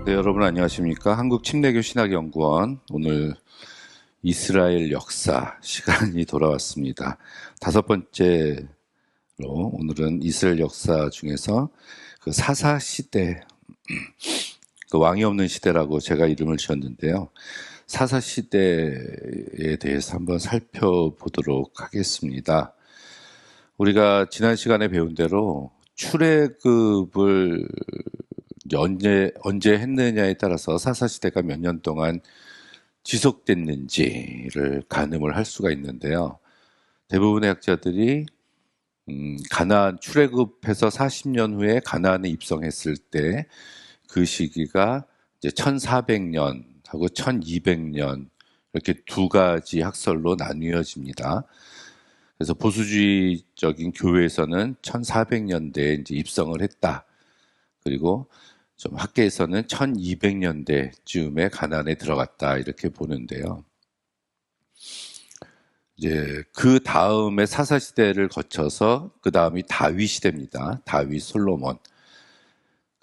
네, 여러분 안녕하십니까? 한국침례교 신학연구원 오늘 이스라엘 역사 시간이 돌아왔습니다. 5번째로 오늘은 이스라엘 역사 중에서 그 사사 시대, 그 왕이 없는 시대라고 제가 이름을 지었는데요. 사사 시대에 대해서 한번 살펴보도록 하겠습니다. 우리가 지난 시간에 배운 대로 출애굽을 언제 했느냐에 따라서 사사시대가 몇 년 동안 지속됐는지를 가늠을 할 수가 있는데요. 대부분의 학자들이 가나안 출애굽해서 40년 후에 가나안에 입성했을 때 그 시기가 이제 1400년하고 1200년 이렇게 두 가지 학설로 나뉘어집니다. 그래서 보수주의적인 교회에서는 1400년대에 이제 입성을 했다. 그리고 좀 학계에서는 1200년대쯤에 가나안에 들어갔다 이렇게 보는데요. 이제 그 다음에 사사 시대를 거쳐서 그 다음이 다윗 시대입니다. 다윗, 솔로몬.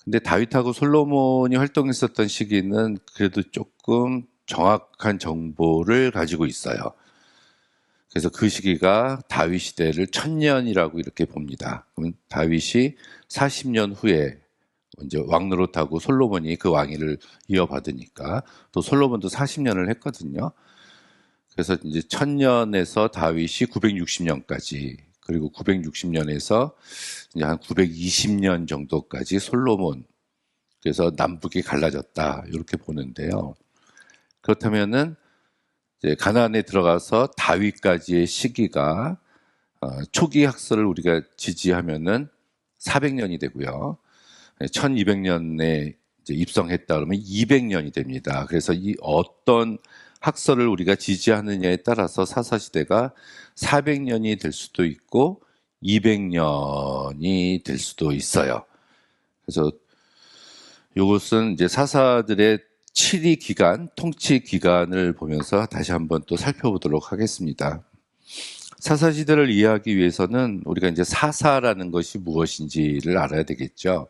근데 다윗하고 솔로몬이 활동했었던 시기는 그래도 조금 정확한 정보를 가지고 있어요. 그래서 그 시기가 다윗 시대를 1000년이라고 이렇게 봅니다. 그럼 다윗이 40년 후에 이제 왕 노릇하고 솔로몬이 그 왕위를 이어받으니까 또 솔로몬도 40년을 했거든요. 그래서 이제 1000년에서 다윗이 960년까지 그리고 960년에서 이제 한 920년 정도까지 솔로몬. 그래서 남북이 갈라졌다 이렇게 보는데요. 그렇다면은 이제 가나안에 들어가서 다윗까지의 시기가 초기 학설을 우리가 지지하면은 400년이 되고요. 1200년에 이제 입성했다 그러면 200년이 됩니다. 그래서 이 어떤 학설을 우리가 지지하느냐에 따라서 사사시대가 400년이 될 수도 있고 200년이 될 수도 있어요. 그래서 이것은 이제 사사들의 치리 기간, 통치 기간을 보면서 다시 한번 또 살펴보도록 하겠습니다. 사사시대를 이해하기 위해서는 우리가 이제 사사라는 것이 무엇인지를 알아야 되겠죠.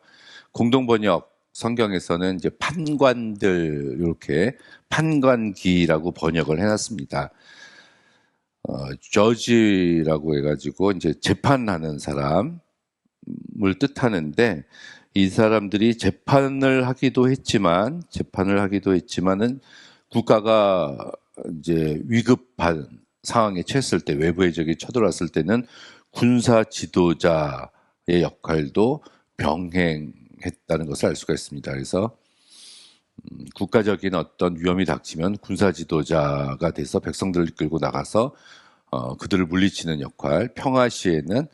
공동번역 성경에서는 이제 판관들 이렇게 판관기라고 번역을 해놨습니다. 저지라고 해가지고 이제 재판하는 사람을 뜻하는데 이 사람들이 재판을 하기도 했지만은 국가가 이제 위급한 상황에 처했을 때 외부의 적이 쳐들어왔을 때는 군사 지도자의 역할도 병행했다는 것을 알 수가 있습니다. 그래서 국가적인 어떤 위험이 닥치면 군사 지도자가 돼서 백성들을 이끌고 나가서 그들을 물리치는 역할, 평화 시에는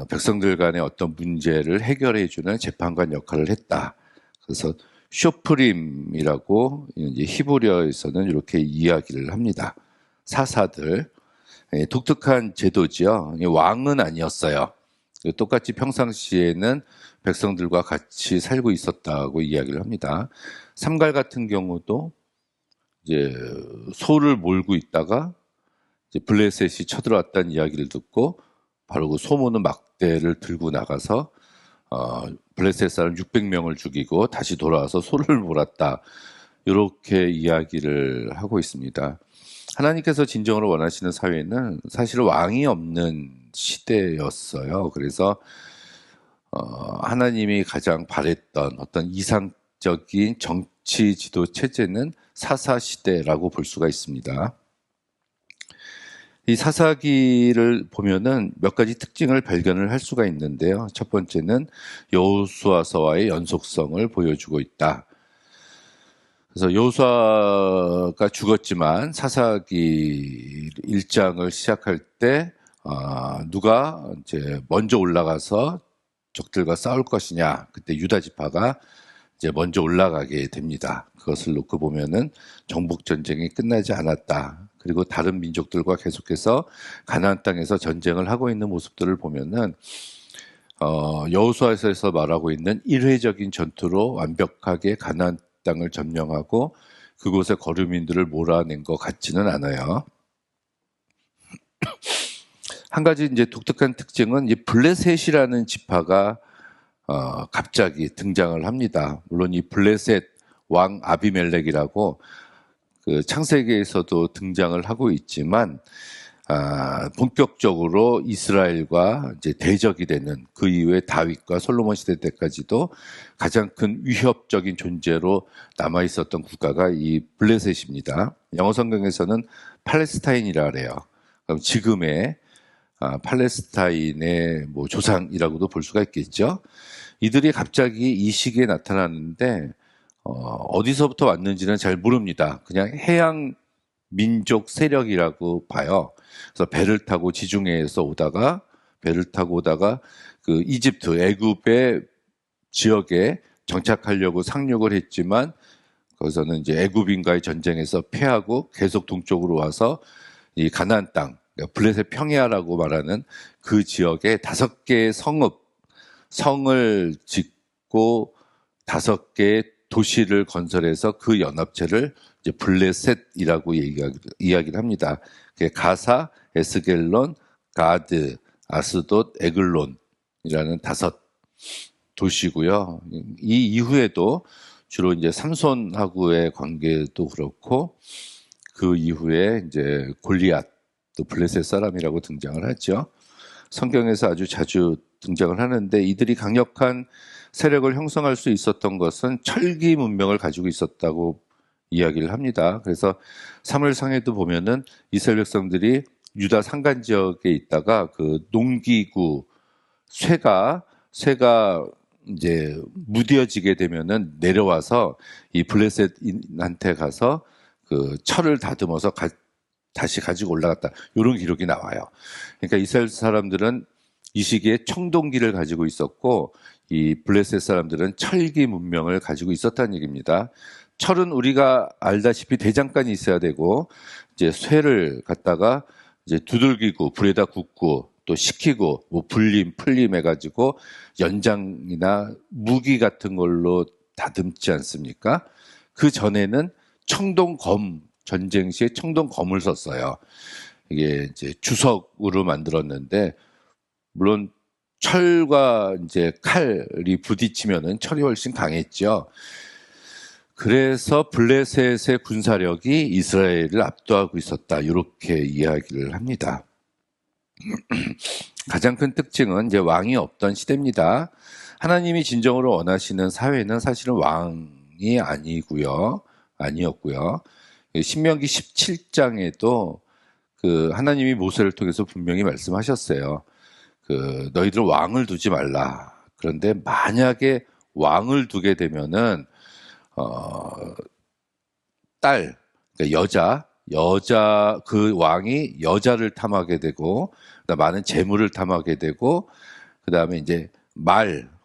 백성들 간의 어떤 문제를 해결해주는 재판관 역할을 했다. 그래서 쇼프림이라고 이제 히브리어에서는 이렇게 이야기를 합니다. 사사들, 독특한 제도지요. 왕은 아니었어요. 똑같이 평상시에는 백성들과 같이 살고 있었다고 이야기를 합니다. 삼갈 같은 경우도 이제 소를 몰고 있다가 이제 블레셋이 쳐들어왔다는 이야기를 듣고 바로 그 소모는 막대를 들고 나가서 블레셋 사람 600명을 죽이고 다시 돌아와서 소를 몰았다. 이렇게 이야기를 하고 있습니다. 하나님께서 진정으로 원하시는 사회는 사실 왕이 없는 시대였어요. 그래서 하나님이 가장 바랬던 어떤 이상적인 정치 지도 체제는 사사 시대라고 볼 수가 있습니다. 이 사사기를 보면은 몇 가지 특징을 발견을 할 수가 있는데요. 첫 번째는 여호수아서와의 연속성을 보여주고 있다. 그래서 여호수아가 죽었지만 사사기 1장을 시작할 때 누가 이제 먼저 올라가서 적들과 싸울 것이냐, 그때 유다 지파가 이제 먼저 올라가게 됩니다. 그것을 놓고 보면은 정복 전쟁이 끝나지 않았다. 그리고 다른 민족들과 계속해서 가나안 땅에서 전쟁을 하고 있는 모습들을 보면은 여호수아서에서 말하고 있는 일회적인 전투로 완벽하게 가나안 땅을 점령하고 그곳의 거류민들을 몰아낸 것 같지는 않아요. 한 가지 이제 독특한 특징은 이 블레셋이라는 지파가 갑자기 등장을 합니다. 물론 이 블레셋 왕 아비멜렉이라고 그 창세기에서도 등장을 하고 있지만 본격적으로 이스라엘과 이제 대적이 되는 그 이후에 다윗과 솔로몬 시대 때까지도 가장 큰 위협적인 존재로 남아 있었던 국가가 이 블레셋입니다. 영어 성경에서는 팔레스타인이라 그래요. 그럼 지금의 팔레스타인의 뭐 조상이라고도 볼 수가 있겠죠. 이들이 갑자기 이 시기에 나타났는데 어디서부터 왔는지는 잘 모릅니다. 그냥 해양 민족 세력이라고 봐요. 그래서 배를 타고 지중해에서 오다가 그 이집트, 애굽의 지역에 정착하려고 상륙을 했지만 거기서는 이제 애굽인과의 전쟁에서 패하고 계속 동쪽으로 와서 이 가나안 땅, 블레셋 평야라고 말하는 그 지역에 5개의 성을 짓고 5개의 도시를 건설해서 그 연합체를 이제 블레셋이라고 이야기를 합니다. 가사, 에스겔론, 가드, 아스돗, 에글론이라는 5 도시고요. 이 이후에도 주로 이제 삼손하고의 관계도 그렇고 그 이후에 이제 골리앗, 또 블레셋 사람이라고 등장을 하죠. 성경에서 아주 자주 등장을 하는데 이들이 강력한 세력을 형성할 수 있었던 것은 철기 문명을 가지고 있었다고 이야기를 합니다. 그래서 사무엘상에도 보면은 이스라엘 백성들이 유다 산간 지역에 있다가 그 농기구 쇠가 이제 무뎌지게 되면은 내려와서 이 블레셋한테 가서 그 철을 다듬어서 다시 가지고 올라갔다. 이런 기록이 나와요. 그러니까 이스라엘 사람들은 이 시기에 청동기를 가지고 있었고 이 블레셋 사람들은 철기 문명을 가지고 있었다는 얘기입니다. 철은 우리가 알다시피 대장간이 있어야 되고 이제 쇠를 갖다가 이제 두들기고 불에다 굽고 또 식히고 뭐 풀림 해가지고 연장이나 무기 같은 걸로 다듬지 않습니까? 그 전에는 청동검, 전쟁 시에 청동검을 썼어요. 이게 이제 주석으로 만들었는데 물론 철과 이제 칼이 부딪히면은 철이 훨씬 강했죠. 그래서 블레셋의 군사력이 이스라엘을 압도하고 있었다. 이렇게 이야기를 합니다. 가장 큰 특징은 이제 왕이 없던 시대입니다. 하나님이 진정으로 원하시는 사회는 사실은 왕이 아니었고요. 신명기 17장에도 그 하나님이 모세를 통해서 분명히 말씀하셨어요. 그 너희들 왕을 두지 말라. 그런데 만약에 왕을 두게 되면은 딸, 그러니까 여자 그 왕이 여자를 탐하게 되고 많은 재물을 탐하게 되고 그다음에 이제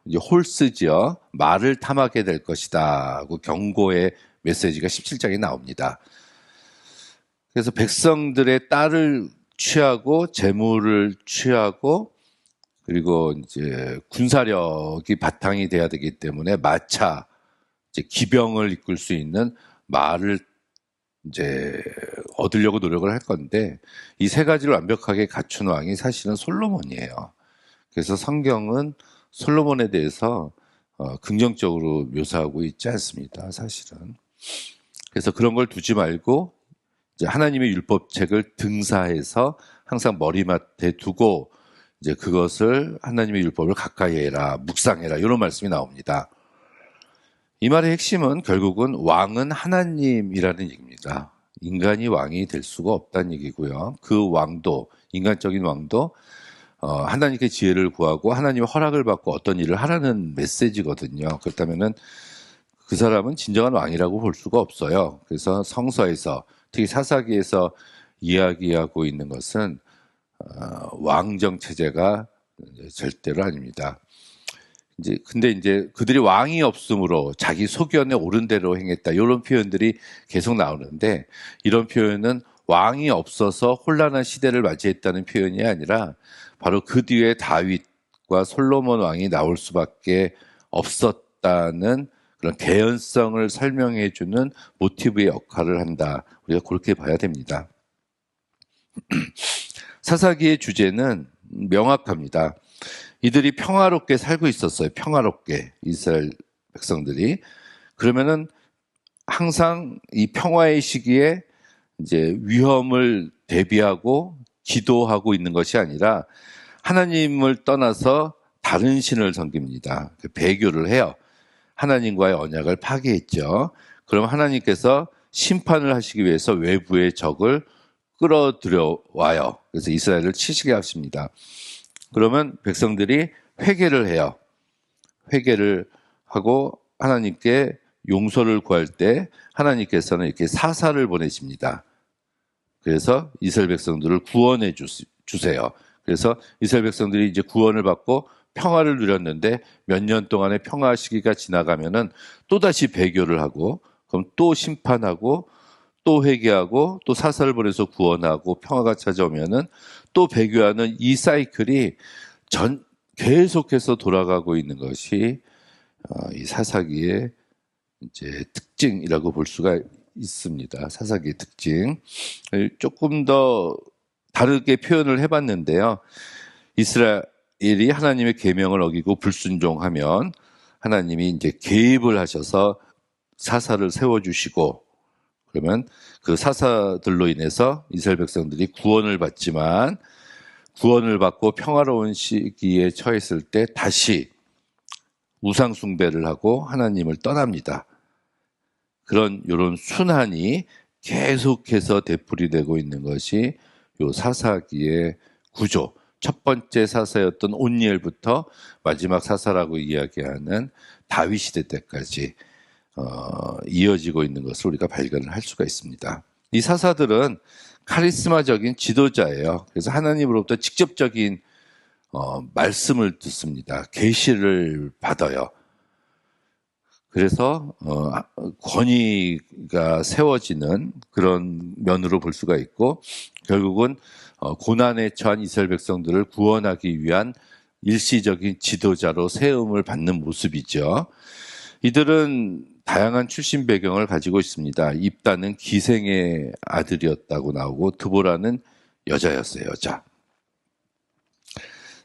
이제 홀스지요. 말을 탐하게 될 것이다. 그 경고의 메시지가 17장에 나옵니다. 그래서 백성들의 딸을 취하고 재물을 취하고 그리고 이제 군사력이 바탕이 돼야 되기 때문에 마차, 이제 기병을 이끌 수 있는 말을 이제 얻으려고 노력을 할 건데 이 3가지를 완벽하게 갖춘 왕이 사실은 솔로몬이에요. 그래서 성경은 솔로몬에 대해서 긍정적으로 묘사하고 있지 않습니다. 사실은. 그래서 그런 걸 두지 말고 이제 하나님의 율법책을 등사해서 항상 머리맡에 두고 이제 그것을 하나님의 율법을 가까이 해라, 묵상해라 이런 말씀이 나옵니다. 이 말의 핵심은 결국은 왕은 하나님이라는 얘기입니다. 인간이 왕이 될 수가 없다는 얘기고요. 그 왕도, 인간적인 왕도 하나님께 지혜를 구하고 하나님의 허락을 받고 어떤 일을 하라는 메시지거든요. 그렇다면은 그 사람은 진정한 왕이라고 볼 수가 없어요. 그래서 성서에서 특히 사사기에서 이야기하고 있는 것은 왕정 체제가 절대로 아닙니다. 근데 이제 그들이 왕이 없으므로 자기 소견에 옳은 대로 행했다. 이런 표현들이 계속 나오는데 이런 표현은 왕이 없어서 혼란한 시대를 맞이했다는 표현이 아니라 바로 그 뒤에 다윗과 솔로몬 왕이 나올 수밖에 없었다는 그런 개연성을 설명해 주는 모티브의 역할을 한다. 우리가 그렇게 봐야 됩니다. 사사기의 주제는 명확합니다. 이들이 평화롭게 살고 있었어요. 평화롭게 이스라엘 백성들이. 그러면은 항상 이 평화의 시기에 이제 위험을 대비하고 기도하고 있는 것이 아니라 하나님을 떠나서 다른 신을 섬깁니다. 배교를 해요. 하나님과의 언약을 파괴했죠. 그럼 하나님께서 심판을 하시기 위해서 외부의 적을 끌어들여 와요. 그래서 이스라엘을 치시게 하십니다. 그러면 백성들이 회개를 해요. 회개를 하고 하나님께 용서를 구할 때 하나님께서는 이렇게 사사를 보내십니다. 그래서 이스라엘 백성들을 구원해 주세요. 그래서 이스라엘 백성들이 이제 구원을 받고 평화를 누렸는데 몇 년 동안의 평화 시기가 지나가면은 또다시 배교를 하고 그럼 또 심판하고 또 회개하고 또 사사를 보내서 구원하고 평화가 찾아오면은 또 배교하는 이 사이클이 계속해서 돌아가고 있는 것이 이 사사기의 이제 특징이라고 볼 수가 있습니다. 사사기의 특징. 조금 더 다르게 표현을 해봤는데요. 이스라엘이 하나님의 계명을 어기고 불순종하면 하나님이 이제 개입을 하셔서 사사를 세워주시고 그러면 그 사사들로 인해서 이스라엘 백성들이 구원을 받지만 구원을 받고 평화로운 시기에 처했을 때 다시 우상 숭배를 하고 하나님을 떠납니다. 이런 순환이 계속해서 되풀이되고 있는 것이 요 사사기의 구조. 첫 번째 사사였던 온니엘부터 마지막 사사라고 이야기하는 다윗 시대 때까지 이어지고 있는 것을 우리가 발견을 할 수가 있습니다. 이 사사들은 카리스마적인 지도자예요. 그래서 하나님으로부터 직접적인 말씀을 듣습니다. 계시를 받아요. 그래서 권위가 세워지는 그런 면으로 볼 수가 있고 결국은 고난에 처한 이스라엘 백성들을 구원하기 위한 일시적인 지도자로 세움을 받는 모습이죠. 이들은 다양한 출신 배경을 가지고 있습니다. 입다는 기생의 아들이었다고 나오고 드보라는 여자였어요. 여자.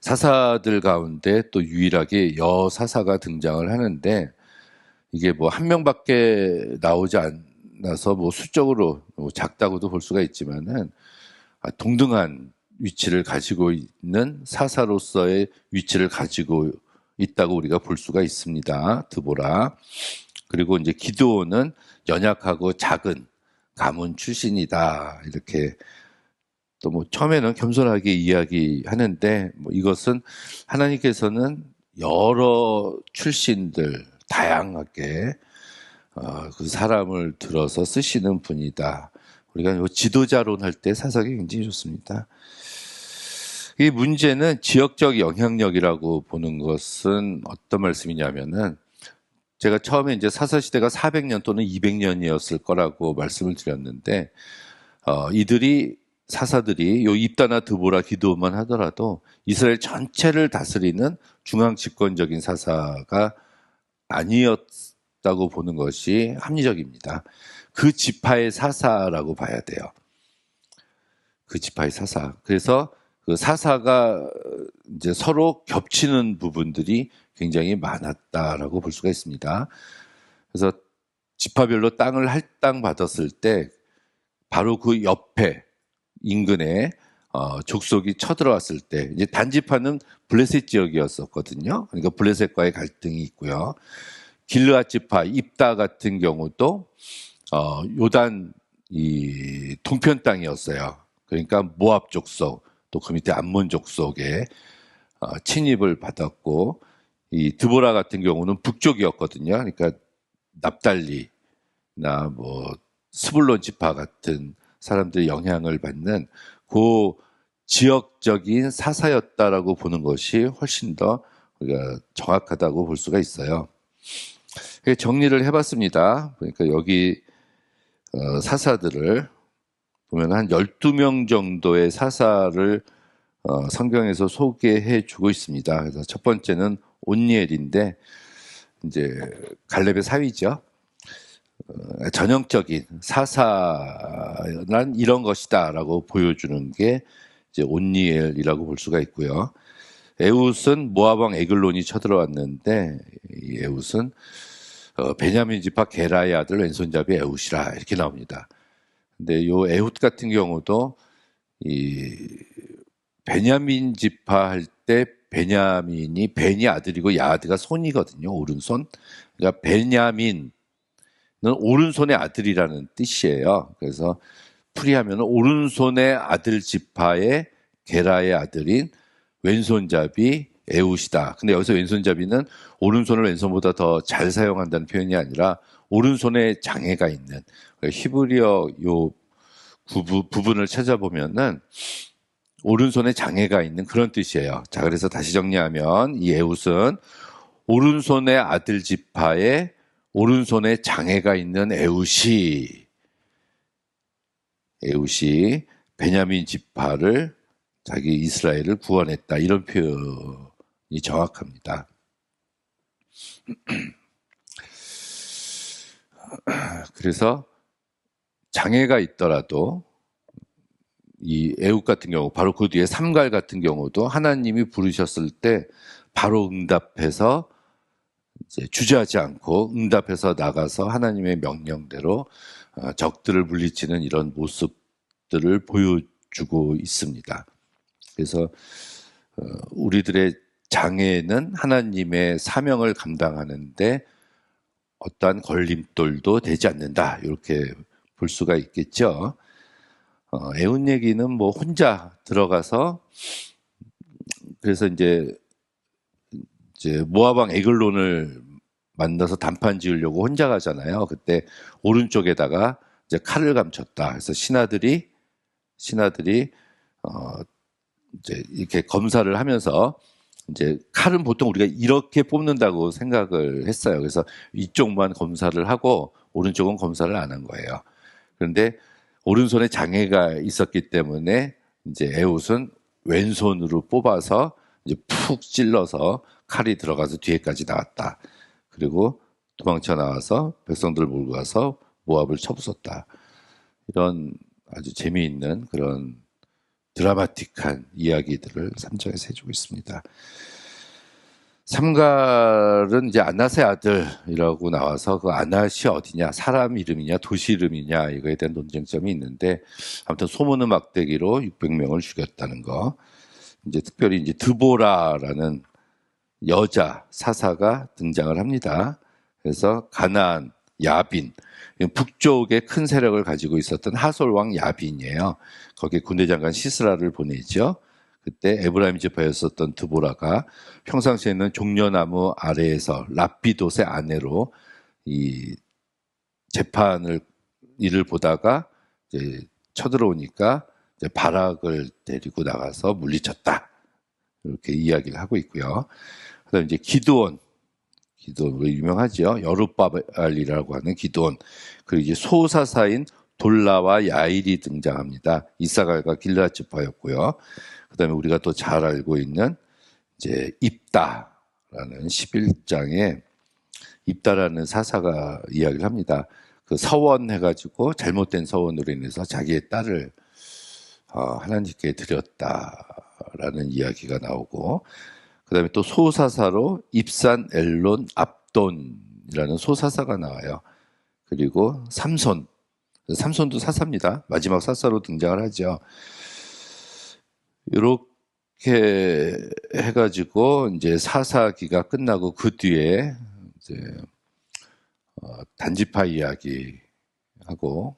사사들 가운데 또 유일하게 여사사가 등장을 하는데 이게 뭐 한 명밖에 나오지 않아서 뭐 수적으로 작다고도 볼 수가 있지만은 동등한 위치를 가지고 있는 사사로서의 위치를 가지고 있다고 우리가 볼 수가 있습니다. 드보라. 그리고 이제 기드온은 연약하고 작은 가문 출신이다. 이렇게 또 뭐 처음에는 겸손하게 이야기하는데 뭐 이것은 하나님께서는 여러 출신들 다양하게 그 사람을 들어서 쓰시는 분이다. 우리가 지도자론 할 때 사사기 굉장히 좋습니다. 이 문제는 지역적 영향력이라고 보는 것은 어떤 말씀이냐면은 제가 처음에 이제 사사시대가 400년 또는 200년이었을 거라고 말씀을 드렸는데 사사들이 요 입다나 드보라 기드온만 하더라도 이스라엘 전체를 다스리는 중앙 집권적인 사사가 아니었다고 보는 것이 합리적입니다. 그 지파의 사사라고 봐야 돼요. 그 지파의 사사. 그래서 그 사사가 이제 서로 겹치는 부분들이 굉장히 많았다라고 볼 수가 있습니다. 그래서 지파별로 땅을 할당 받았을 때 바로 그 옆에 인근에 족속이 쳐들어왔을 때 이제 단지파는 블레셋 지역이었었거든요. 그러니까 블레셋과의 갈등이 있고요. 길르앗 지파 입다 같은 경우도 요단 이 동편 땅이었어요. 그러니까 모압 족속 또 그 밑에 암몬 족속에 침입을 받았고 이 드보라 같은 경우는 북쪽이었거든요. 그러니까 납달리나 뭐 스불론 지파 같은 사람들의 영향을 받는 그 지역적인 사사였다라고 보는 것이 훨씬 더 우리가 정확하다고 볼 수가 있어요. 정리를 해봤습니다. 그러니까 여기 사사들을 보면 한 12명 정도의 사사를 성경에서 소개해 주고 있습니다. 그래서 첫 번째는 온니엘인데 이제 갈렙의 사위죠. 전형적인 사사란 이런 것이다라고 보여주는 게 이제 온니엘이라고 볼 수가 있고요. 에훗은 모압 왕 에글론이 쳐들어왔는데 이 에훗은 베냐민 지파 게라의 아들 왼손잡이 에훗이라 이렇게 나옵니다. 근데 요 에훗 같은 경우도 이 베냐민 지파 할 때 베냐민이 벤이 아들이고 야드가 손이거든요. 오른손. 그러니까 베냐민은 오른손의 아들이라는 뜻이에요. 그래서 풀이하면 오른손의 아들 지파의 게라의 아들인 왼손잡이 에훗이다. 근데 여기서 왼손잡이는 오른손을 왼손보다 더 잘 사용한다는 표현이 아니라 오른손에 장애가 있는, 히브리어 요 부분을 찾아보면은 오른손에 장애가 있는 그런 뜻이에요. 자, 그래서 다시 정리하면 이 에훗은 오른손의 아들 지파에 오른손에 장애가 있는 에훗이 베냐민 지파를 자기 이스라엘을 구원했다. 이런 표현이 정확합니다. 그래서 장애가 있더라도 이 에훗 같은 경우, 바로 그 뒤에 삼갈 같은 경우도 하나님이 부르셨을 때 바로 응답해서 이제 주저하지 않고 응답해서 나가서 하나님의 명령대로 적들을 물리치는 이런 모습들을 보여주고 있습니다. 그래서 우리들의 장애는 하나님의 사명을 감당하는데 어떠한 걸림돌도 되지 않는다. 이렇게 볼 수가 있겠죠. 에훗 얘기는 뭐 혼자 들어가서, 그래서 이제 모압 왕 에글론을 만나서 단판 지으려고 혼자 가잖아요. 그때 오른쪽에다가 이제 칼을 감췄다. 그래서 신하들이 이제 이렇게 검사를 하면서, 이제 칼은 보통 우리가 이렇게 뽑는다고 생각을 했어요. 그래서 이쪽만 검사를 하고 오른쪽은 검사를 안 한 거예요. 그런데 오른손에 장애가 있었기 때문에 이제 에훗은 왼손으로 뽑아서 이제 푹 찔러서 칼이 들어가서 뒤에까지 나왔다. 그리고 도망쳐 나와서 백성들을 몰고 가서 모압을 쳐부쉈다. 이런 아주 재미있는 그런 드라마틱한 이야기들을 3장에서 해주고 있습니다. 삼갈은 이제 아낫의 아들이라고 나와서 그 아낫이 어디냐, 사람 이름이냐 도시 이름이냐 이거에 대한 논쟁점이 있는데, 아무튼 소문의 막대기로 600명을 죽였다는 거. 이제 특별히 이제 드보라라는 여자 사사가 등장을 합니다. 그래서 가나안 야빈, 북쪽에 큰 세력을 가지고 있었던 하솔 왕 야빈이에요. 거기에 군대 장관 시스라를 보내죠. 그때 에브라임 지파였었던 드보라가 평상시에는 종려나무 아래에서 라피돗의 아내로 이 재판을 일을 보다가 이제 쳐들어오니까 이제 바락을 데리고 나가서 물리쳤다. 이렇게 이야기를 하고 있고요. 그다음에 이제 기드온 유명하죠. 여룻바알이라고 하는 기드온. 그리고 이제 소사사인 돌라와 야일이 등장합니다. 이사갈과 길르앗 지파였고요. 그다음에 우리가 또 잘 알고 있는 이제 입다라는 11장에 입다라는 사사가 이야기를 합니다. 그 서원해가지고 잘못된 서원으로 인해서 자기의 딸을 하나님께 드렸다라는 이야기가 나오고, 그다음에 또 소사사로 입산 엘론 압돈이라는 소사사가 나와요. 그리고 삼손도 사사입니다. 마지막 사사로 등장을 하죠. 이렇게 해가지고 이제 사사기가 끝나고 그 뒤에 이제 단지파 이야기하고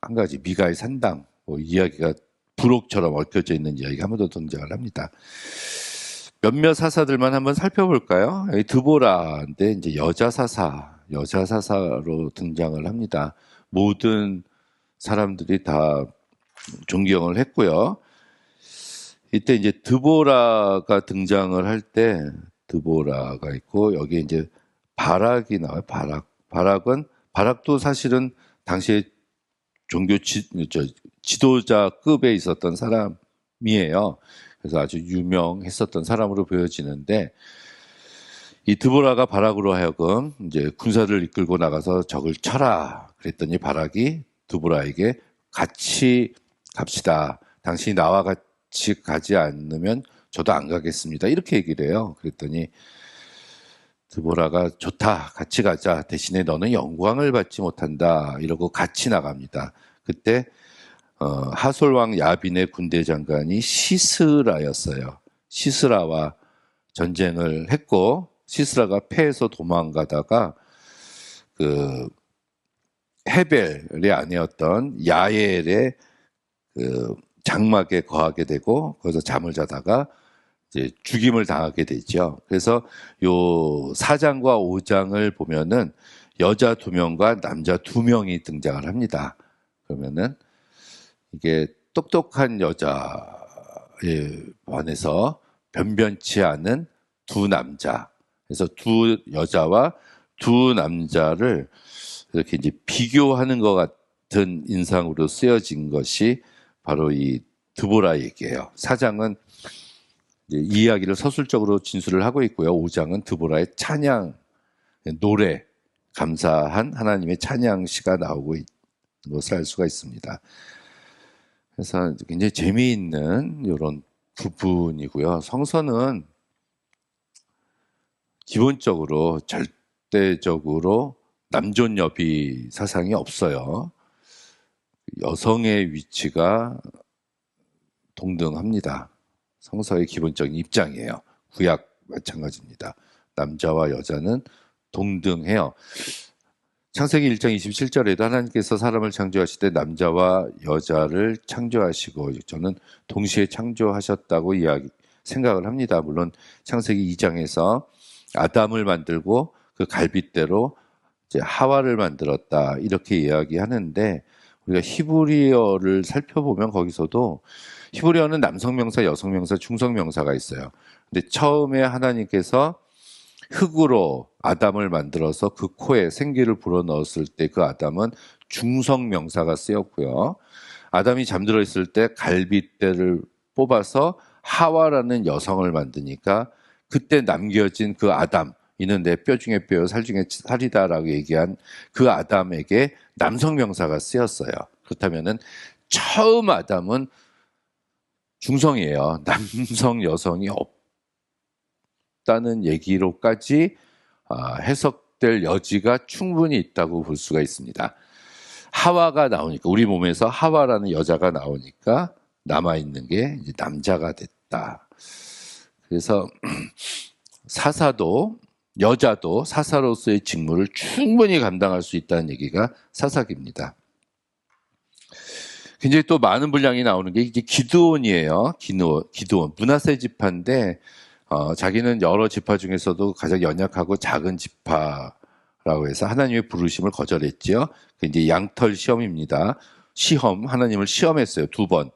한 가지 미가의 산당 뭐 이야기가 부록처럼 얽혀져 있는 이야기가 한 번 더 등장을 합니다. 몇몇 사사들만 한번 살펴볼까요? 드보라인데 이제 여자 사사로 등장을 합니다. 모든 사람들이 다 존경을 했고요. 이때 이제 드보라가 등장을 할 때 드보라가 있고, 여기에 이제 바락이 나와요. 바락도 사실은 당시에 종교 지도자급에 있었던 사람이에요. 그래서 아주 유명했었던 사람으로 보여지는데, 이 드보라가 바락으로 하여금 이제 군사를 이끌고 나가서 적을 쳐라 그랬더니 바락이 드보라에게 같이 갑시다. 당신이 나와 같이 가지 않으면 저도 안 가겠습니다. 이렇게 얘기를 해요. 그랬더니 드보라가 좋다, 같이 가자. 대신에 너는 영광을 받지 못한다. 이러고 같이 나갑니다. 그때 하솔왕 야빈의 군대 장관이 시스라였어요. 시스라와 전쟁을 했고 시스라가 패해서 도망가다가 그 헤벨의 아내였던 야엘의 그 장막에 거하게 되고 거기서 잠을 자다가 이제 죽임을 당하게 되죠. 그래서 요 4장과 5장을 보면은 여자 2명과 남자 2명이 등장을 합니다. 그러면은 이게 똑똑한 여자에 반해서 변변치 않은 두 남자. 그래서 두 여자와 두 남자를 이렇게 이제 비교하는 것 같은 인상으로 쓰여진 것이 바로 이 드보라 얘기예요. 4장은 이 이야기를 서술적으로 진술을 하고 있고요. 5장은 드보라의 찬양, 노래, 감사한 하나님의 찬양시가 나오고 있는 것을 알 수가 있습니다. 그래서 굉장히 재미있는 이런 부분이고요. 성서는 기본적으로 절대적으로 남존여비 사상이 없어요. 여성의 위치가 동등합니다. 성서의 기본적인 입장이에요. 구약 마찬가지입니다. 남자와 여자는 동등해요. 창세기 1장 27절에도 하나님께서 사람을 창조하실 때 남자와 여자를 창조하시고 저는 동시에 창조하셨다고 생각을 합니다. 물론 창세기 2장에서 아담을 만들고 그 갈빗대로 이제 하와를 만들었다 이렇게 이야기하는데 우리가 히브리어를 살펴보면 거기서도 히브리어는 남성명사, 여성명사, 중성명사가 있어요. 근데 처음에 하나님께서 흙으로 아담을 만들어서 그 코에 생기를 불어넣었을 때 그 아담은 중성명사가 쓰였고요. 아담이 잠들어 있을 때 갈빗대를 뽑아서 하와라는 여성을 만드니까 그때 남겨진 그 아담, 이는 내 뼈 중에 뼈요 살 중에 살이다라고 얘기한 그 아담에게 남성명사가 쓰였어요. 그렇다면은 처음 아담은 중성이에요. 남성, 여성이 없다는 얘기로까지 해석될 여지가 충분히 있다고 볼 수가 있습니다. 하와가 나오니까 우리 몸에서 하와라는 여자가 나오니까 남아있는 게 이제 남자가 됐다. 그래서 사사도 여자도 사사로서의 직무를 충분히 감당할 수 있다는 얘기가 사사기입니다. 굉장히 또 많은 분량이 나오는 게 이제 기드온이에요. 기드온 문하세 지파인데 자기는 여러 지파 중에서도 가장 연약하고 작은 지파라고 해서 하나님의 부르심을 거절했지요. 그 이제 양털 시험입니다. 하나님을 시험했어요. 2번.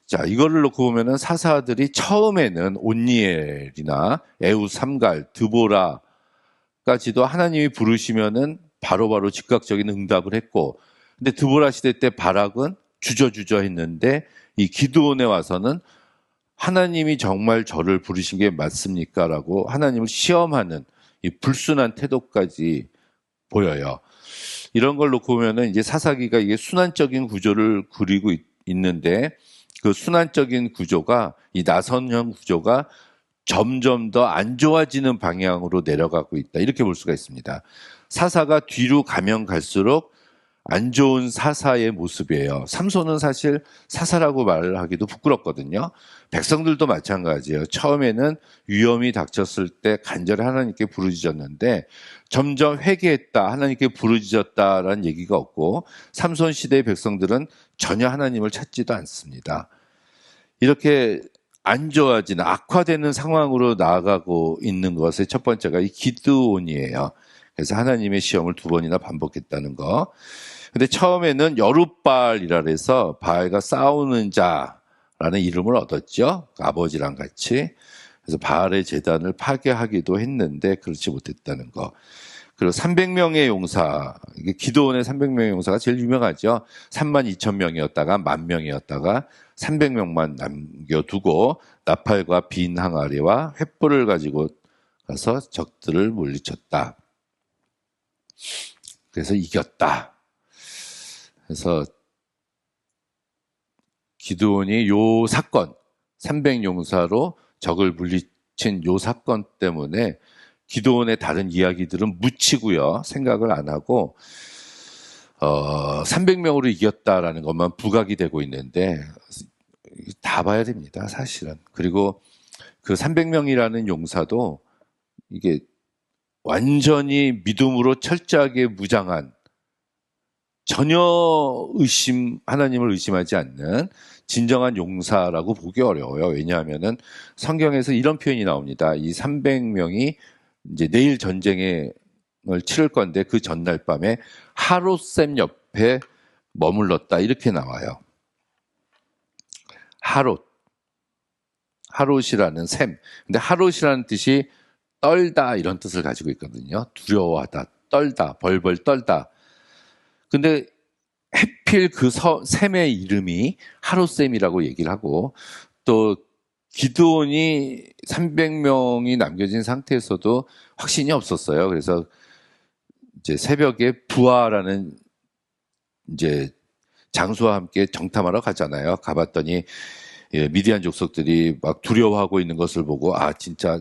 자, 이거를 놓고 보면은 사사들이 처음에는 온니엘이나 에우 삼갈, 드보라까지도 하나님이 부르시면은 바로바로 즉각적인 응답을 했고, 근데 드보라 시대 때 바락은 주저주저 했는데 이 기드온에 와서는 하나님이 정말 저를 부르신 게 맞습니까? 라고 하나님을 시험하는 이 불순한 태도까지 보여요. 이런 걸 놓고 보면은 이제 사사기가 이게 순환적인 구조를 그리고 있는데 그 순환적인 구조가 이 나선형 구조가 점점 더 안 좋아지는 방향으로 내려가고 있다. 이렇게 볼 수가 있습니다. 사사가 뒤로 가면 갈수록 안 좋은 사사의 모습이에요. 삼손은 사실 사사라고 말을 하기도 부끄럽거든요. 백성들도 마찬가지예요. 처음에는 위험이 닥쳤을 때 간절히 하나님께 부르짖었는데 점점 회개했다, 하나님께 부르짖었다라는 얘기가 없고 삼손 시대의 백성들은 전혀 하나님을 찾지도 않습니다. 이렇게 안 좋아지는 악화되는 상황으로 나아가고 있는 것의 첫 번째가 이 기드온이에요. 그래서 하나님의 시험을 2번이나 반복했다는 거. 근데 처음에는 여룻바알이라 해서 바알과 싸우는 자라는 이름을 얻었죠. 아버지랑 같이. 그래서 바알의 제단을 파괴하기도 했는데 그렇지 못했다는 거. 그리고 300명의 용사, 이게 기드온의 300명의 용사가 제일 유명하죠. 32,000명이었다가 10,000명이었다가 300명만 남겨두고 나팔과 빈 항아리와 횃불을 가지고 가서 적들을 물리쳤다. 그래서 이겼다. 그래서 기드온이 요 사건, 300용사로 적을 물리친 요 사건 때문에 기도원의 다른 이야기들은 묻히고요. 생각을 안 하고 300명으로 이겼다라는 것만 부각이 되고 있는데 다 봐야 됩니다. 사실은. 그리고 그 300명이라는 용사도 이게 완전히 믿음으로 철저하게 무장한 전혀 하나님을 의심하지 않는 진정한 용사라고 보기 어려워요. 왜냐하면은 성경에서 이런 표현이 나옵니다. 이 300명이 이제 내일 전쟁을 치를 건데 그 전날 밤에 하롯샘 옆에 머물렀다 이렇게 나와요. 하롯이라는 샘. 근데 하롯이라는 뜻이 떨다 이런 뜻을 가지고 있거든요. 두려워하다, 떨다, 벌벌 떨다. 근데 해필 그 샘의 이름이 하롯샘이라고 얘기를 하고 또 기드온이 300명이 남겨진 상태에서도 확신이 없었어요. 그래서 이제 새벽에 부하라는 이제 장수와 함께 정탐하러 가잖아요. 가봤더니 미디안 족속들이 막 두려워하고 있는 것을 보고 아 진짜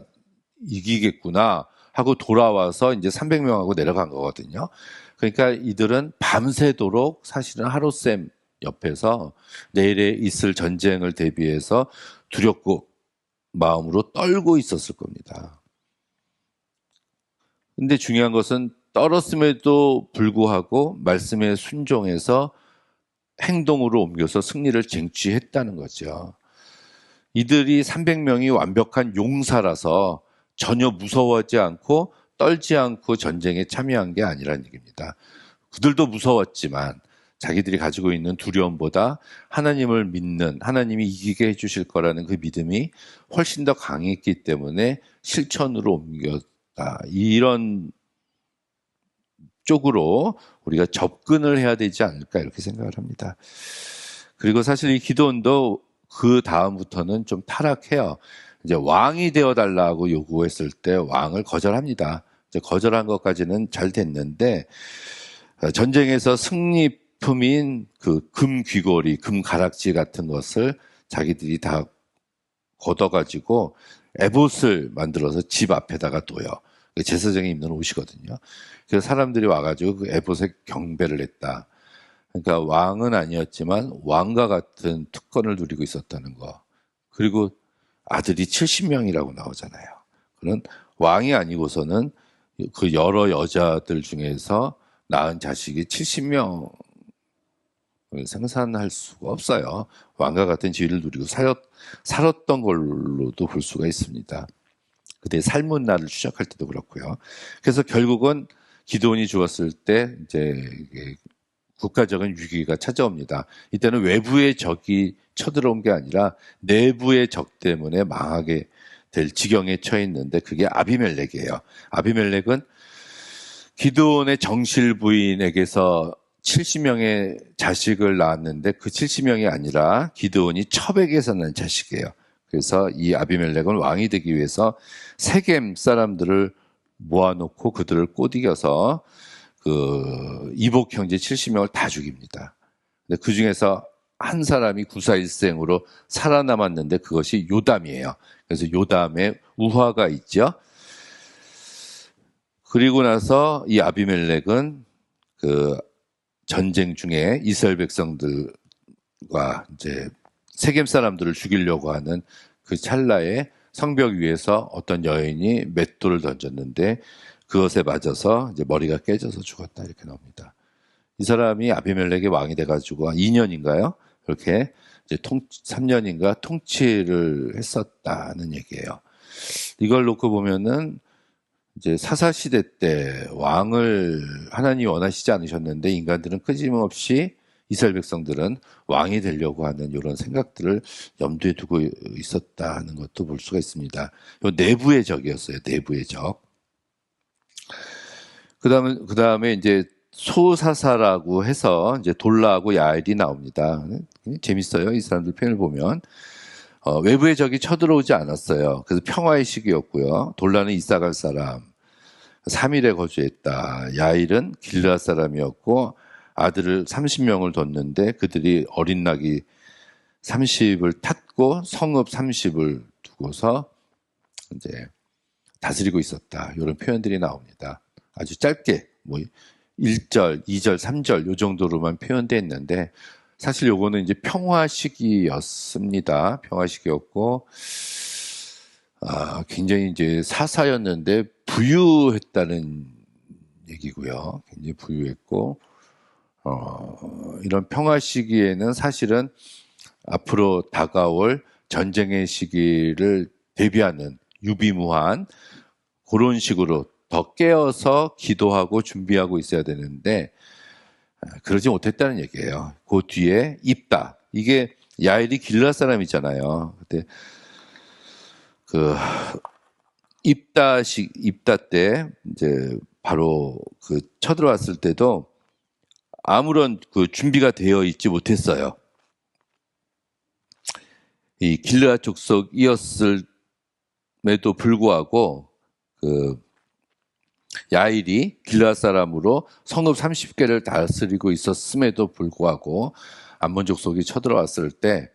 이기겠구나 하고 돌아와서 이제 300명하고 내려간 거거든요. 그러니까 이들은 밤새도록 사실은 하롯샘 옆에서 내일에 있을 전쟁을 대비해서 두렵고 마음으로 떨고 있었을 겁니다. 근데 중요한 것은 떨었음에도 불구하고 말씀에 순종해서 행동으로 옮겨서 승리를 쟁취했다는 거죠. 이들이 300명이 완벽한 용사라서 전혀 무서워하지 않고 떨지 않고 전쟁에 참여한 게 아니라는 얘기입니다. 그들도 무서웠지만 자기들이 가지고 있는 두려움보다 하나님을 믿는, 하나님이 이기게 해주실 거라는 그 믿음이 훨씬 더 강했기 때문에 실천으로 옮겼다. 이런 쪽으로 우리가 접근을 해야 되지 않을까 이렇게 생각을 합니다. 그리고 사실 이 기도원도 그 다음부터는 좀 타락해요. 이제 왕이 되어달라고 요구했을 때 왕을 거절합니다. 이제 거절한 것까지는 잘 됐는데 전쟁에서 승리품인 그 금 귀걸이, 금 가락지 같은 것을 자기들이 다 걷어가지고 에봇을 만들어서 집 앞에다가 둬요. 제사장이 입는 옷이거든요. 그래서 사람들이 와가지고 그 에봇에 경배를 했다. 그러니까 왕은 아니었지만 왕과 같은 특권을 누리고 있었다는 거. 그리고 아들이 70명이라고 나오잖아요. 그런 왕이 아니고서는 그 여러 여자들 중에서 낳은 자식이 70명을 생산할 수가 없어요. 왕과 같은 지위를 누리고 살았던 걸로도 볼 수가 있습니다. 그때 삶은 날을 추적할 때도 그렇고요. 그래서 결국은 기드온이 죽었을 때 이제 국가적인 위기가 찾아옵니다. 이때는 외부의 적이 쳐들어온 게 아니라 내부의 적 때문에 망하게 될 지경에 처해 있는데 그게 아비멜렉이에요. 아비멜렉은 기드온의 정실 부인에게서 70명의 자식을 낳았는데 그 70명이 아니라 기드온이 첩에게서 난 자식이에요. 그래서 이 아비멜렉은 왕이 되기 위해서 세겜 사람들을 모아놓고 그들을 꼬드겨서 그 이복 형제 70명을 다 죽입니다. 근데 그 중에서 한 사람이 구사일생으로 살아남았는데 그것이 요담이에요. 그래서 요담의 우화가 있죠. 그리고 나서 이 아비멜렉은 그 전쟁 중에 이스라엘 백성들과 이제 세겜 사람들을 죽이려고 하는 그 찰나에 성벽 위에서 어떤 여인이 맷돌을 던졌는데 그것에 맞아서 이제 머리가 깨져서 죽었다 이렇게 나옵니다. 이 사람이 아비멜렉의 왕이 돼가지고 2년인가요? 이렇게 이제 3년인가 통치를 했었다는 얘기예요. 이걸 놓고 보면은 이제 사사시대 때 왕을 하나님이 원하시지 않으셨는데 인간들은 끊임없이 이스라엘 백성들은 왕이 되려고 하는 이런 생각들을 염두에 두고 있었다는 것도 볼 수가 있습니다. 이 내부의 적이었어요. 내부의 적. 그 다음에 이제 소사사라고 해서 이제 돌라하고 야엘이 나옵니다. 재밌어요. 이 사람들 표현을 보면. 외부의 적이 쳐들어오지 않았어요. 그래서 평화의 시기였고요. 돌라는 이사갈 사람, 3일에 거주했다. 야일은 길르앗 사람이었고 아들을 30명을 뒀는데 그들이 어린 낙이 30을 탔고 성읍 30을 두고서 이제 다스리고 있었다. 이런 표현들이 나옵니다. 아주 짧게 뭐 1절, 2절, 3절 요 정도로만 표현되어 있는데 사실 요거는 이제 평화 시기였습니다. 평화 시기였고 굉장히 이제 사사였는데 부유했다는 얘기고요. 굉장히 부유했고 이런 평화 시기에는 사실은 앞으로 다가올 전쟁의 시기를 대비하는 유비무한 그런 식으로 더 깨어서 기도하고 준비하고 있어야 되는데 그러지 못했다는 얘기예요. 그 뒤에 입다. 이게 야일이 길르앗 사람이잖아요. 그때 그 입다 때 이제 바로 그 쳐들어왔을 때도 아무런 그 준비가 되어 있지 못했어요. 이 길르앗 족속이었음에도 불구하고 그 야일이 길르앗 사람으로 성읍 30개를 다스리고 있었음에도 불구하고 암몬 족속이 쳐들어왔을 때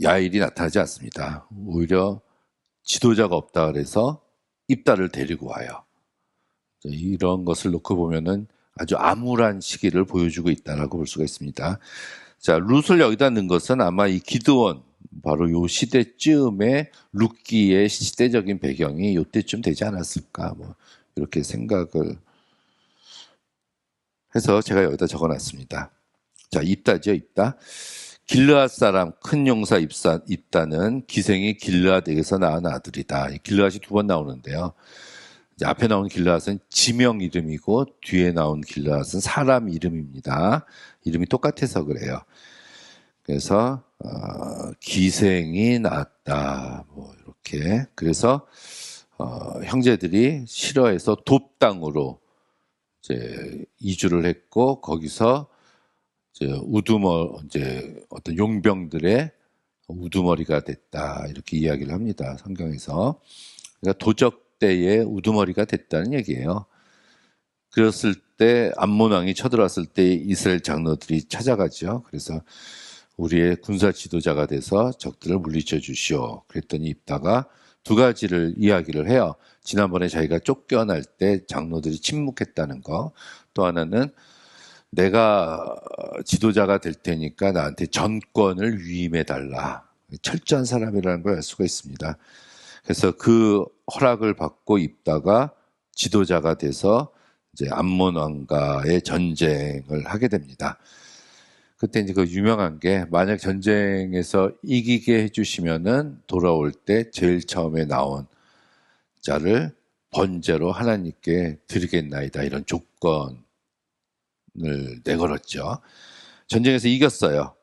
야일이 나타나지 않습니다. 오히려 지도자가 없다 그래서 입다를 데리고 와요. 이런 것을 놓고 보면은 아주 암울한 시기를 보여주고 있다라고 볼 수가 있습니다. 자, 룻을 여기다 넣은 것은 아마 이 기드온 바로 요 시대쯤에 룻기의 시대적인 배경이 요때쯤 되지 않았을까 뭐 이렇게 생각을 해서 제가 여기다 적어놨습니다. 자, 입다죠, 입다. 길르앗 사람 큰 용사 입다는 기생이 길르앗에게서 낳은 아들이다. 길르앗이 두 번 나오는데요. 이제 앞에 나온 길르앗은 지명 이름이고 뒤에 나온 길르앗은 사람 이름입니다. 이름이 똑같아서 그래요. 그래서 기생이 낳았다. 뭐 이렇게. 그래서 형제들이 싫어해서 돕당으로 이제 이주를 했고 거기서 이제 어떤 용병들의 우두머리가 됐다 이렇게 이야기를 합니다. 성경에서. 그러니까 도적 때의 우두머리가 됐다는 얘기예요. 그랬을 때 암몬 왕이 쳐들어왔을 때 이스라엘 장로들이 찾아가죠. 그래서 우리의 군사 지도자가 돼서 적들을 물리쳐 주시오. 그랬더니 입다가 두 가지를 이야기를 해요. 지난번에 자기가 쫓겨날 때 장로들이 침묵했다는 거. 또 하나는 내가 지도자가 될 테니까 나한테 전권을 위임해 달라. 철저한 사람이라는 걸 알 수가 있습니다. 그래서 그 허락을 받고 입다가 지도자가 돼서 이제 암몬 왕과의 전쟁을 하게 됩니다. 그때 이제 그 유명한 게 만약 전쟁에서 이기게 해주시면은 돌아올 때 제일 처음에 나온 자를 번제로 하나님께 드리겠나이다 이런 조건을 내걸었죠. 전쟁에서 이겼어요.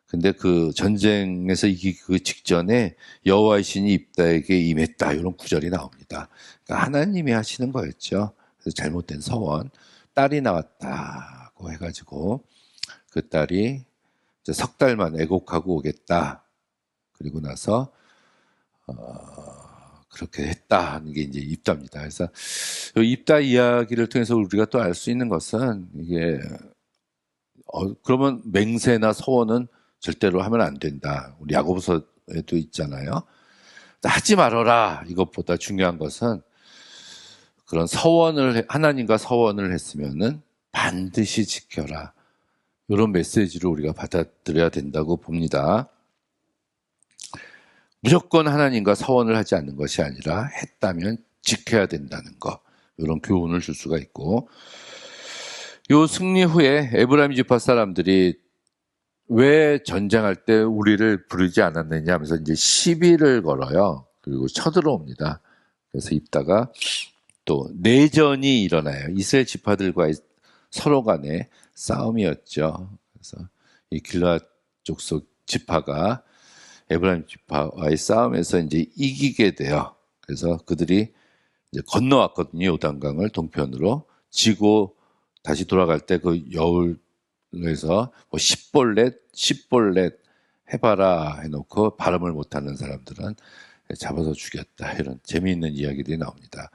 근데 그 전쟁에서 이기기 그 직전에 여호와의 신이 입다에게 임했다 이런 구절이 나옵니다. 그러니까 하나님이 하시는 거였죠. 그래서 잘못된 서원 딸이 나왔다고 해가지고 그 딸이 이제 석 달만 애곡하고 오겠다. 그리고 나서 그렇게 했다 하는 게 이제 입다입니다. 그래서 입다 이야기를 통해서 우리가 또 알 수 있는 것은 이게 그러면 맹세나 서원은 절대로 하면 안 된다. 우리 야고보서에도 있잖아요. 하지 말아라. 이것보다 중요한 것은 그런 하나님과 서원을 했으면은 반드시 지켜라. 이런 메시지를 우리가 받아들여야 된다고 봅니다. 무조건 하나님과 서원을 하지 않는 것이 아니라 했다면 지켜야 된다는 것. 이런 교훈을 줄 수가 있고 요 승리 후에 에브라임 지파 사람들이 왜 전쟁할 때 우리를 부르지 않았느냐 하면서 이제 시비를 걸어요. 그리고 쳐들어옵니다. 그래서 입다가 또 내전이 일어나요. 이스라엘 지파들과의 서로 간의 싸움이었죠. 그래서 이 길르앗 족속 지파가 에브라임 지파와의 싸움에서 이제 이기게 돼요. 그래서 그들이 이제 건너왔거든요. 요단강을 동편으로 지고 다시 돌아갈 때 그 여울에서 뭐 10볼넷 해봐라 해놓고 발음을 못하는 사람들은 잡아서 죽였다. 이런 재미있는 이야기들이 나옵니다.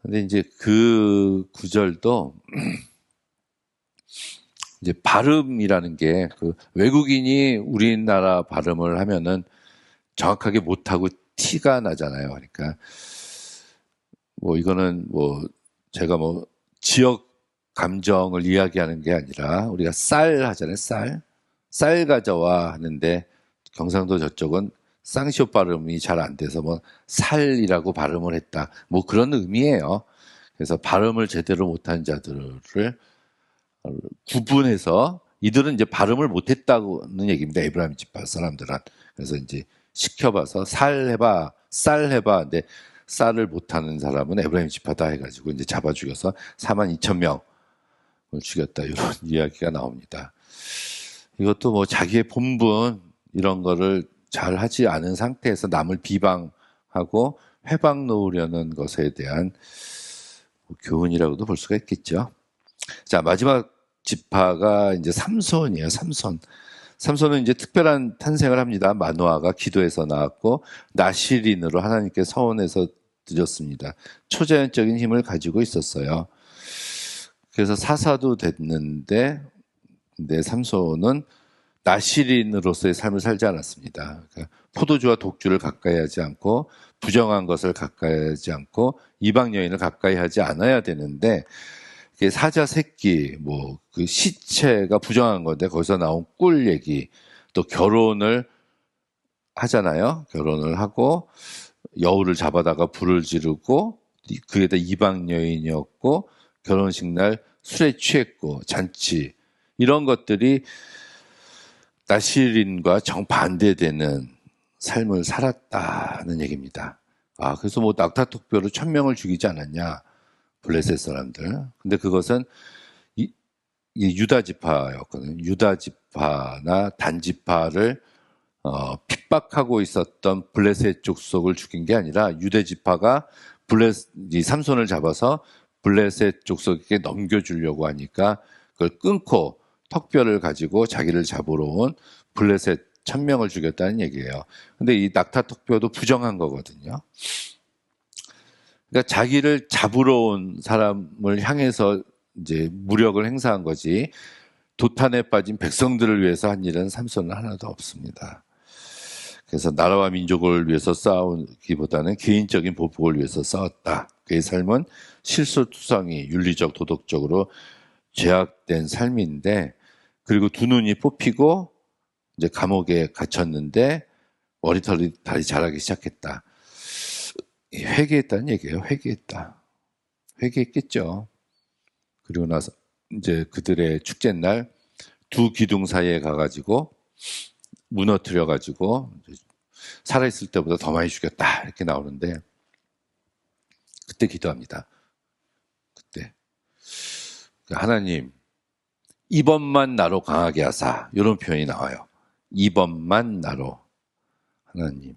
근데 이제 그 구절도 이제 발음이라는 게 그 외국인이 우리나라 발음을 하면은 정확하게 못하고 티가 나잖아요. 그러니까 뭐 이거는 뭐 제가 뭐 지역 감정을 이야기하는 게 아니라 우리가 쌀 하잖아요. 쌀 가져와 하는데 경상도 저쪽은 쌍시오 발음이 잘 안 돼서 뭐 살이라고 발음을 했다. 뭐 그런 의미예요. 그래서 발음을 제대로 못한 자들을 구분해서 이들은 이제 발음을 못했다는 얘기입니다. 에브라임 지파 사람들은. 그래서 이제 시켜봐서 쌀 해봐. 근데 쌀을 못하는 사람은 에브라임 지파다 해가지고 이제 잡아 죽여서 42,000명을 죽였다. 이런 이야기가 나옵니다. 이것도 뭐 자기의 본분 이런 거를 잘 하지 않은 상태에서 남을 비방하고 회방 놓으려는 것에 대한 교훈이라고도 볼 수가 있겠죠. 자, 마지막 지파가 이제 삼손이에요. 삼손은 이제 특별한 탄생을 합니다. 마노아가 기도에서 나왔고 나실인으로 하나님께 서원해서 드렸습니다. 초자연적인 힘을 가지고 있었어요. 그래서 사사도 됐는데 근데 삼손은 나실인으로서의 삶을 살지 않았습니다. 그러니까 포도주와 독주를 가까이 하지 않고 부정한 것을 가까이 하지 않고 이방 여인을 가까이 하지 않아야 되는데 사자 새끼 뭐 그 시체가 부정한 건데 거기서 나온 꿀 얘기 또 결혼을 하잖아요. 결혼을 하고 여우를 잡아다가 불을 지르고 그게 다 이방 여인이었고 결혼식 날 술에 취했고 잔치 이런 것들이 나실인과 정반대되는 삶을 살았다는 얘기입니다. 아, 그래서 뭐 낙타특별로 1,000명을 죽이지 않았냐, 블레셋 사람들. 근데 그것은 이 유다 지파였거든요. 유다 지파나 단 지파를 핍박하고 있었던 블레셋 족속을 죽인 게 아니라 유대 지파가 이 삼손을 잡아서 블레셋 족속에게 넘겨주려고 하니까 그걸 끊고 턱뼈를 가지고 자기를 잡으러 온 블레셋 1,000명을 죽였다는 얘기예요. 근데 이 낙타 턱뼈도 부정한 거거든요. 그러니까 자기를 잡으러 온 사람을 향해서 이제 무력을 행사한 거지 도탄에 빠진 백성들을 위해서 한 일은 삼손은 하나도 없습니다. 그래서 나라와 민족을 위해서 싸우기보다는 개인적인 보복을 위해서 싸웠다. 그의 삶은 실소투성이 윤리적 도덕적으로 죄악된 삶인데 그리고 두 눈이 뽑히고 이제 감옥에 갇혔는데 머리털이 다시 자라기 시작했다. 회개했다는 얘기예요. 회개했겠죠. 그리고 나서 이제 그들의 축제날 두 기둥 사이에 가가지고 무너뜨려가지고 살아있을 때보다 더 많이 죽였다 이렇게 나오는데 그때 기도합니다. 그때 하나님 이번만 나로 강하게 하사 이런 표현이 나와요. 이번만 나로 하나님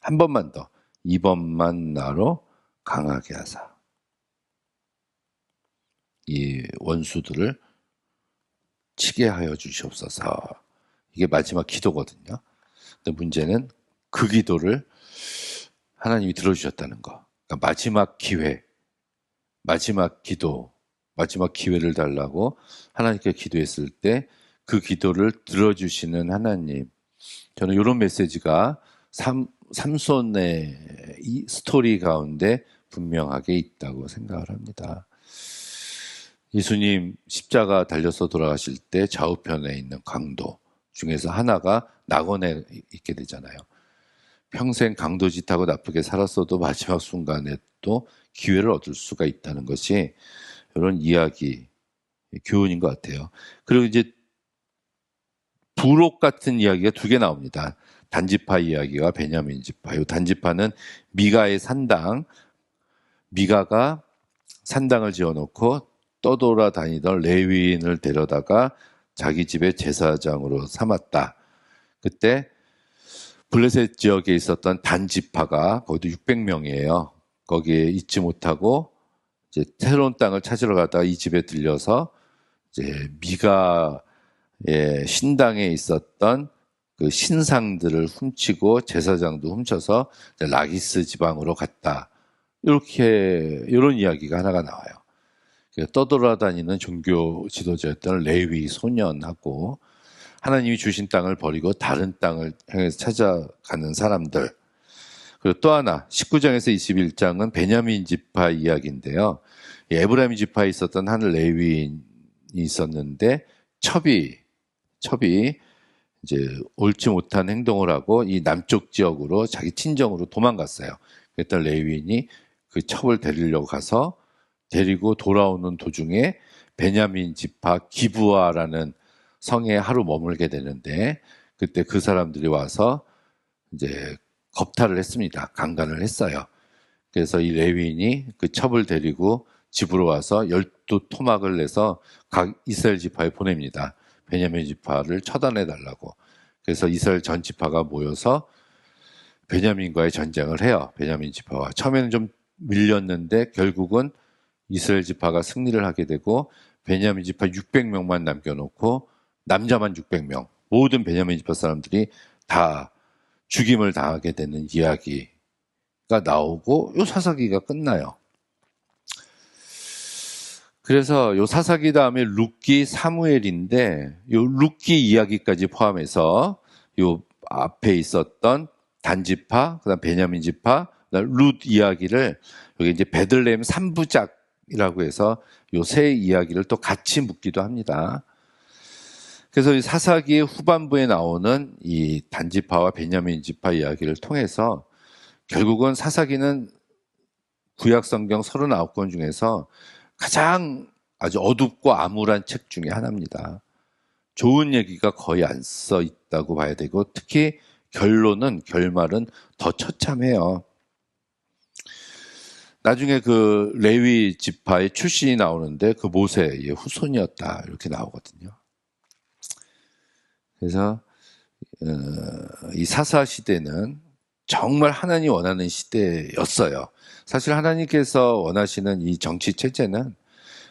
한 번만 더 이번만 나로 강하게 하사 이 원수들을 치게 하여 주시옵소서. 이게 마지막 기도거든요. 근데 문제는 그 기도를 하나님이 들어주셨다는 거. 그러니까 마지막 기회, 마지막 기도, 마지막 기회를 달라고 하나님께 기도했을 때 그 기도를 들어주시는 하나님. 저는 이런 메시지가 삼손의 이 스토리 가운데 분명하게 있다고 생각을 합니다. 예수님 십자가 달려서 돌아가실 때 좌우편에 있는 강도 중에서 하나가 낙원에 있게 되잖아요. 평생 강도짓하고 나쁘게 살았어도 마지막 순간에 또 기회를 얻을 수가 있다는 것이 이런 이야기, 교훈인 것 같아요. 그리고 이제 부록 같은 이야기가 2개 나옵니다. 단지파 이야기와 베냐민 지파. 이 단지파는 미가의 산당, 미가가 산당을 지어놓고 떠돌아다니던 레위인을 데려다가 자기 집의 제사장으로 삼았다. 그때 블레셋 지역에 있었던 단지파가 거기도 600명이에요. 거기에 있지 못하고 이제 새로운 땅을 찾으러 가다가 이 집에 들려서 이제 미가의 신당에 있었던 그 신상들을 훔치고 제사장도 훔쳐서 라기스 지방으로 갔다. 이런 이야기가 하나가 나와요. 떠돌아다니는 종교 지도자였던 레위 소년하고 하나님이 주신 땅을 버리고 다른 땅을 향해서 찾아가는 사람들. 그리고 또 하나 19장에서 21장은 베냐민 지파 이야기인데요. 에브라임 지파에 있었던 한 레위인이 있었는데 첩이 이제 옳지 못한 행동을 하고 이 남쪽 지역으로 자기 친정으로 도망갔어요. 그랬던 레위인이 그 첩을 데리려고 가서 데리고 돌아오는 도중에 베냐민 지파 기브아라는 성에 하루 머물게 되는데 그때 그 사람들이 와서 이제 겁탈을 했습니다. 강간을 했어요. 그래서 이 레위인이 그 첩을 데리고 집으로 와서 12토막을 내서 각 이스라엘 지파에 보냅니다. 베냐민 지파를 처단해 달라고. 그래서 이스라엘 전 지파가 모여서 베냐민과의 전쟁을 해요. 베냐민 지파와. 처음에는 좀 밀렸는데 결국은 이스라엘 지파가 승리를 하게 되고 베냐민 지파 600명만 남겨놓고 남자만 600명. 모든 베냐민 지파 사람들이 다 죽임을 당하게 되는 이야기가 나오고 요 사사기가 끝나요. 그래서 요 사사기 다음에 룻기, 사무엘인데 요 룻기 이야기까지 포함해서 요 앞에 있었던 단지파, 그다음 베냐민 지파, 그다음 룻 이야기를 여기 이제 베들레헴 3부작이라고 해서 요 세 이야기를 또 같이 묻기도 합니다. 그래서 이 사사기의 후반부에 나오는 이 단지파와 베냐민 지파 이야기를 통해서 결국은 사사기는 구약 성경 39권 중에서 가장 아주 어둡고 암울한 책 중에 하나입니다. 좋은 얘기가 거의 안 써 있다고 봐야 되고 특히 결말은 더 처참해요. 나중에 그 레위 지파의 출신이 나오는데 그 모세의 후손이었다 이렇게 나오거든요. 그래서 이 사사 시대는 정말 하나님이 원하는 시대였어요. 사실 하나님께서 원하시는 이 정치 체제는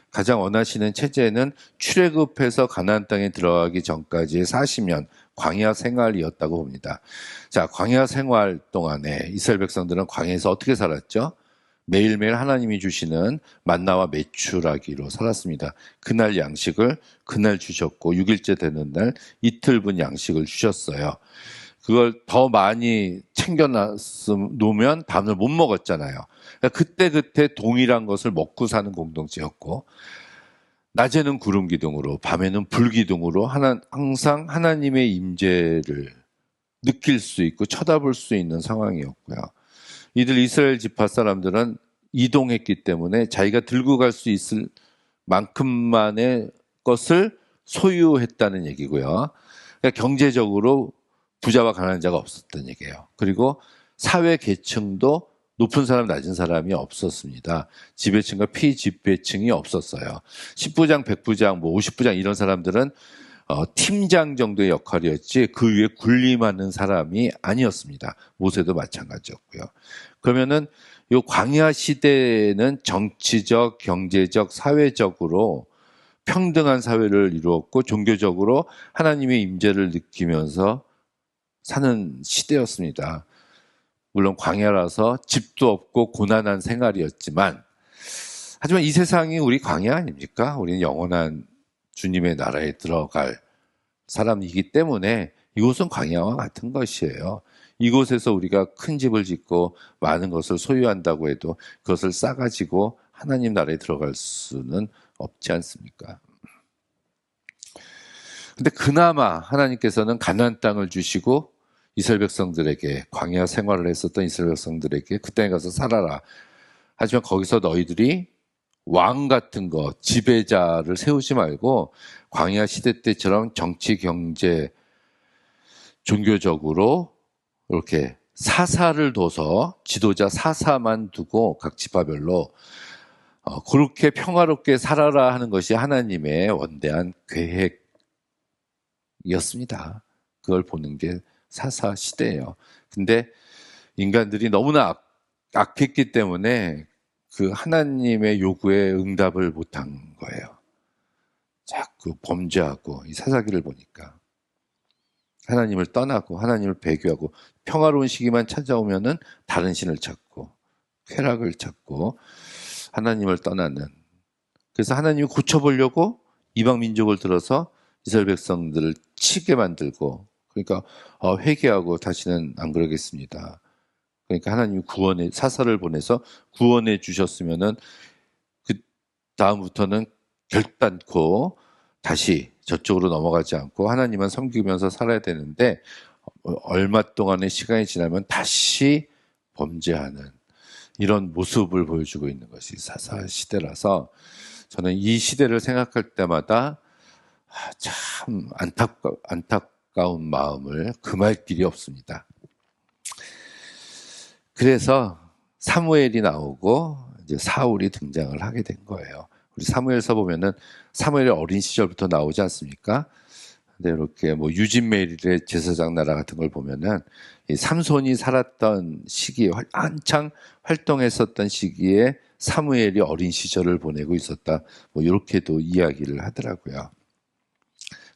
가장 원하시는 체제는 출애굽해서 가나안 땅에 들어가기 전까지의 40년 광야 생활이었다고 봅니다. 자, 광야 생활 동안에 이스라엘 백성들은 광야에서 어떻게 살았죠? 매일매일 하나님이 주시는 만나와 메추라기로 살았습니다. 그날 양식을 그날 주셨고 6일째 되는 날 이틀분 양식을 주셨어요. 그걸 더 많이 놓으면 다음날 못 먹었잖아요. 그러니까 그때 동일한 것을 먹고 사는 공동체였고 낮에는 구름 기둥으로 밤에는 불 기둥으로 항상 하나님의 임재를 느낄 수 있고 쳐다볼 수 있는 상황이었고요. 이들 이스라엘 지파 사람들은 이동했기 때문에 자기가 들고 갈 수 있을 만큼만의 것을 소유했다는 얘기고요. 그러니까 경제적으로 부자와 가난한 자가 없었던 얘기예요. 그리고 사회 계층도 높은 사람, 낮은 사람이 없었습니다. 지배층과 피지배층이 없었어요. 10부장, 100부장, 50부장 이런 사람들은 팀장 정도의 역할이었지 그 위에 군림하는 사람이 아니었습니다. 모세도 마찬가지였고요. 그러면은 이 광야 시대는 정치적, 경제적, 사회적으로 평등한 사회를 이루었고 종교적으로 하나님의 임재를 느끼면서 사는 시대였습니다. 물론 광야라서 집도 없고 고난한 생활이었지만 하지만 이 세상이 우리 광야 아닙니까? 우리는 영원한 주님의 나라에 들어갈 사람이기 때문에 이곳은 광야와 같은 것이에요. 이곳에서 우리가 큰 집을 짓고 많은 것을 소유한다고 해도 그것을 싸가지고 하나님 나라에 들어갈 수는 없지 않습니까? 근데 그나마 하나님께서는 가나안 땅을 주시고 이스라엘 백성들에게 광야 생활을 했었던 이스라엘 백성들에게 그 땅에 가서 살아라. 하지만 거기서 너희들이 왕 같은 거, 지배자를 세우지 말고 광야 시대 때처럼 정치, 경제, 종교적으로 이렇게 사사를 둬서 지도자 사사만 두고 각 지파별로 그렇게 평화롭게 살아라 하는 것이 하나님의 원대한 계획이었습니다. 그걸 보는 게 사사 시대예요. 근데 인간들이 너무나 악했기 때문에 그 하나님의 요구에 응답을 못한 거예요. 자꾸 범죄하고 이 사사기를 보니까 하나님을 떠나고 하나님을 배교하고 평화로운 시기만 찾아오면은 다른 신을 찾고 쾌락을 찾고 하나님을 떠나는. 그래서 하나님이 고쳐보려고 이방 민족을 들어서 이스라엘 백성들을 미치게 만들고, 그러니까 회개하고 다시는 안 그러겠습니다. 그러니까 하나님이 구원의 사사를 보내서 구원해 주셨으면은 그 다음부터는 결단코 다시 저쪽으로 넘어가지 않고 하나님만 섬기면서 살아야 되는데, 얼마 동안의 시간이 지나면 다시 범죄하는 이런 모습을 보여주고 있는 것이 사사 시대라서, 저는 이 시대를 생각할 때마다 참 안타까운 마음을 금할 길이 없습니다. 그래서 사무엘이 나오고 이제 사울이 등장을 하게 된 거예요. 우리 사무엘서 보면은 사무엘이 어린 시절부터 나오지 않습니까? 근데 이렇게 뭐 유진메일의 제사장 나라 같은 걸 보면은 이 삼손이 살았던 시기에 한창 활동했었던 시기에 사무엘이 어린 시절을 보내고 있었다. 뭐 이렇게도 이야기를 하더라고요.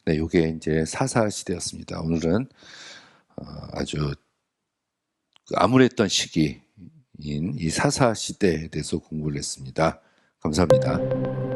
네, 이게 이제 사사 시대였습니다. 오늘은 아주 암울했던 시기인 이 사사 시대에 대해서 공부를 했습니다. 감사합니다.